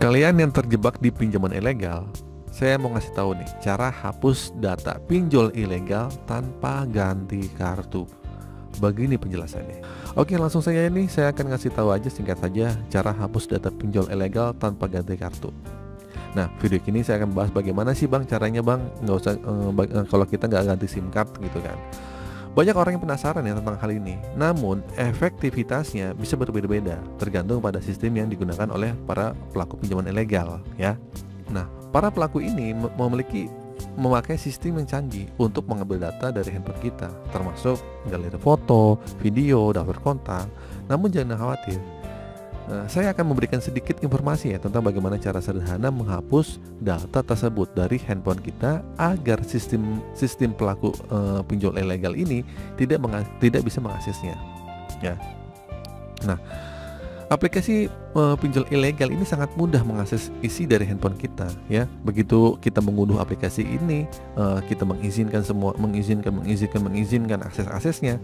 Kalian yang terjebak di pinjaman ilegal, saya mau ngasih tahu nih cara hapus data pinjol ilegal tanpa ganti kartu. Begini penjelasannya. Oke, langsung saja nih saya akan ngasih tahu aja singkat saja cara hapus data pinjol ilegal tanpa ganti kartu. Nah, video ini saya akan bahas bagaimana sih bang caranya bang, nggak usah kalau kita nggak ganti SIM card gitu kan. Banyak orang yang penasaran ya tentang hal ini. Namun efektivitasnya bisa berbeda-beda tergantung pada sistem yang digunakan oleh para pelaku pinjaman ilegal ya. Nah, para pelaku ini memakai sistem yang canggih untuk mengambil data dari handphone kita, termasuk galeri foto, video, daftar kontak. Namun jangan khawatir. Saya akan memberikan sedikit informasi ya tentang bagaimana cara sederhana menghapus data tersebut dari handphone kita agar sistem pelaku pinjol ilegal ini tidak bisa mengaksesnya. Ya. Nah, aplikasi pinjol ilegal ini sangat mudah mengakses isi dari handphone kita. Ya, begitu kita mengunduh aplikasi ini, kita mengizinkan aksesnya,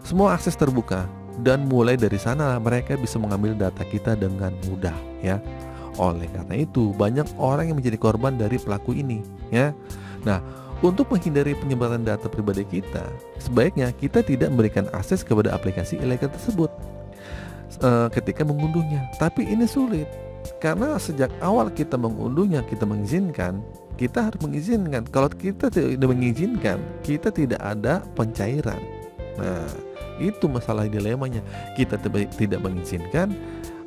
semua akses terbuka. Dan mulai dari sana mereka bisa mengambil data kita dengan mudah ya. Oleh karena itu banyak orang yang menjadi korban dari pelaku ini ya. Nah, untuk menghindari penyebaran data pribadi kita, sebaiknya kita tidak memberikan akses kepada aplikasi ilegal tersebut ketika mengunduhnya. Tapi ini sulit karena sejak awal kita mengunduhnya, kita harus mengizinkan. Kalau kita tidak mengizinkan, kita tidak ada pencairan. Nah, itu masalah dilemanya. Kita tidak mengizinkan,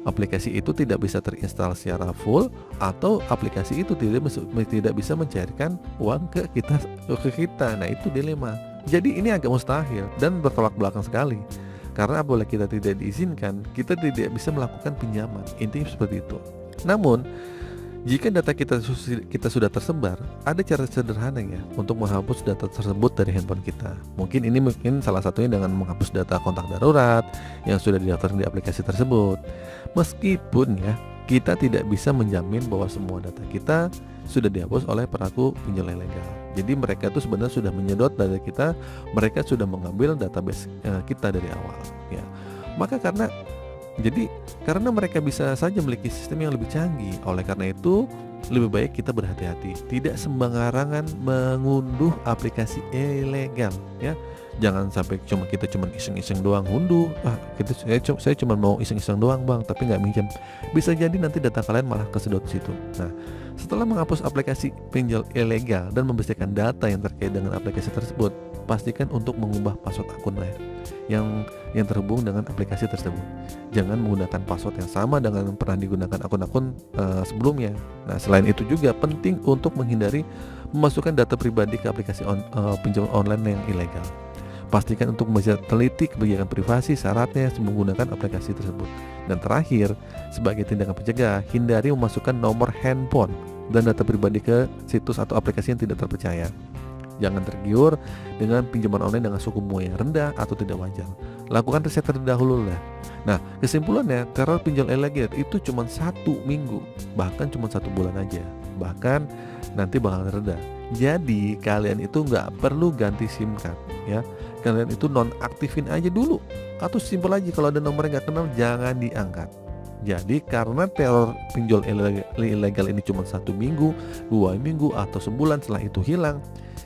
aplikasi itu tidak bisa terinstall secara full, atau aplikasi itu tidak bisa mencairkan uang ke kita. Nah, itu dilema. Jadi ini agak mustahil dan bertolak belakang sekali. Karena apabila kita tidak diizinkan, kita tidak bisa melakukan pinjaman. Intinya seperti itu. Namun jika data kita sudah tersebar, ada cara sederhana ya untuk menghapus data tersebut dari handphone kita. Mungkin salah satunya dengan menghapus data kontak darurat yang sudah didaftar di aplikasi tersebut. Meskipun ya kita tidak bisa menjamin bahwa semua data kita sudah dihapus oleh pelaku pinjol ilegal. Jadi mereka itu sebenarnya sudah menyedot data kita, mereka sudah mengambil database kita dari awal ya. Maka karena mereka bisa saja memiliki sistem yang lebih canggih. Oleh karena itu lebih baik kita berhati-hati, tidak sembarangan mengunduh aplikasi ilegal ya. Jangan sampai kita cuma iseng-iseng doang unduh. Saya cuma mau iseng-iseng doang bang, tapi nggak minjem. Bisa jadi nanti data kalian malah kesedot situ. Nah, setelah menghapus aplikasi pinjol ilegal dan membersihkan data yang terkait dengan aplikasi tersebut, pastikan untuk mengubah password akun yang terhubung dengan aplikasi tersebut. Jangan menggunakan password yang sama dengan yang pernah digunakan akun-akun sebelumnya. Nah, selain itu juga penting untuk menghindari memasukkan data pribadi ke aplikasi pinjol online yang ilegal. Pastikan untuk membaca teliti kebijakan privasi syaratnya menggunakan aplikasi tersebut. Dan terakhir, sebagai tindakan pencegah, hindari memasukkan nomor handphone dan data pribadi ke situs atau aplikasi yang tidak terpercaya. Jangan tergiur dengan pinjaman online dengan suku bunga yang rendah atau tidak wajar. Lakukan riset terlebih dahulu lah. Nah, kesimpulannya, teror pinjol ilegal itu cuma 1 minggu, bahkan cuma 1 bulan aja. Bahkan nanti bakal reda. Jadi kalian itu nggak perlu ganti SIM card ya. Kalian itu nonaktifin aja dulu. Atau simpel aja, kalau ada nomor yang nggak kenal jangan diangkat. Jadi karena teror pinjol ilegal ini cuma 1 minggu, 2 minggu atau sebulan, setelah itu hilang.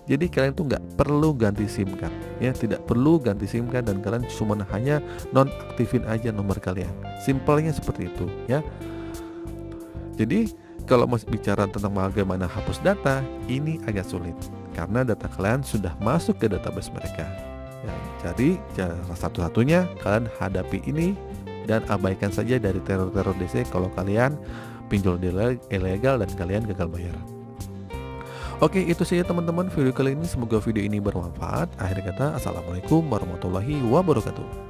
Jadi kalian tuh nggak perlu ganti SIM card ya, tidak perlu ganti SIM card, dan kalian cuma hanya nonaktifin aja nomor kalian. Simpelnya seperti itu ya. Jadi kalau masih bicara tentang bagaimana hapus data, ini agak sulit karena data kalian sudah masuk ke database mereka ya. Jadi cara satu-satunya kalian hadapi ini dan abaikan saja dari teror-teror DC kalau kalian pinjol ilegal dan kalian gagal bayar. Oke, itu saja teman-teman video kali ini. Semoga video ini bermanfaat. Akhir kata, assalamualaikum warahmatullahi wabarakatuh.